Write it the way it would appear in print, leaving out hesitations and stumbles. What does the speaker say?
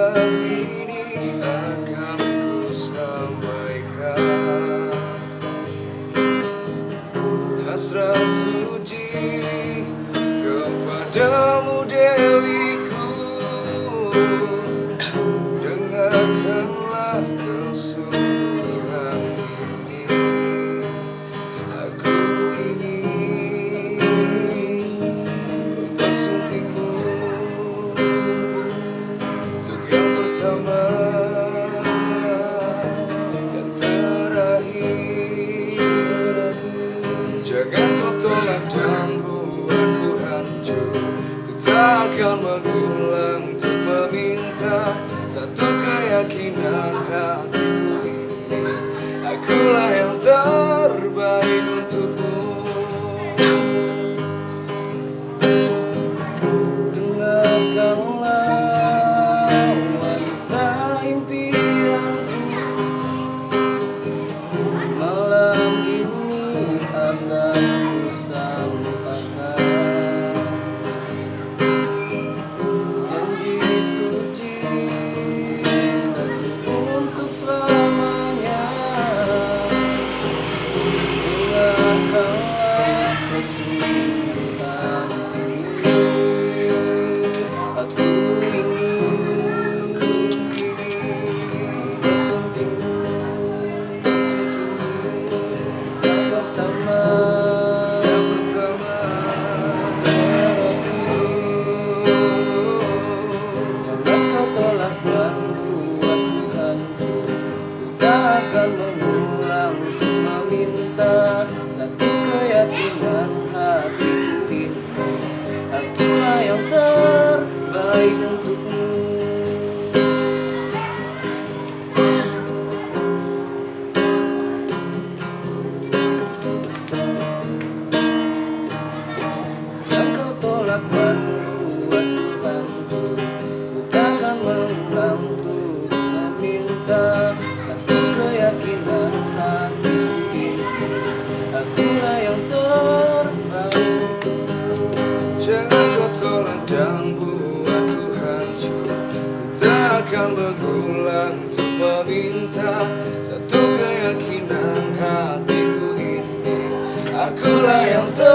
malam ini akan ku sampaikan hasrat suci kepadamu Dewiku. Dengarkanlah kesungguhan ini, aku ingin bersuntingmu untuk yang pertama dan terakhir. Jangan kau tolak dan buatku hancur. Ku tak akan mengulang untuk meminta satu keyakinan hatiku ini, akulah yang terbaik untukmu. Dengarkanlah wanita impianku, malam ini akan ku sampaikan janji suci untuk selamanya. Dengarkanlah kesungguhan ini, aku ingin bersuntingmu yang pertama jangan kau tolak dan buatku hancur. Tak akan mengulang untuk meminta satu keyakinan hatiku ini, akulah yang terbaik untukmu. Yang kau tolak dan buatku hancur, ku takkan mengulang untuk meminta satu keyakinan hatiku ini, akulah yang terbaik untukmu. Jangan kau tolak dan buatku hancur, ku tak akan mengulang untuk meminta satu keyakinan hatiku ini, akulah yang terbaik.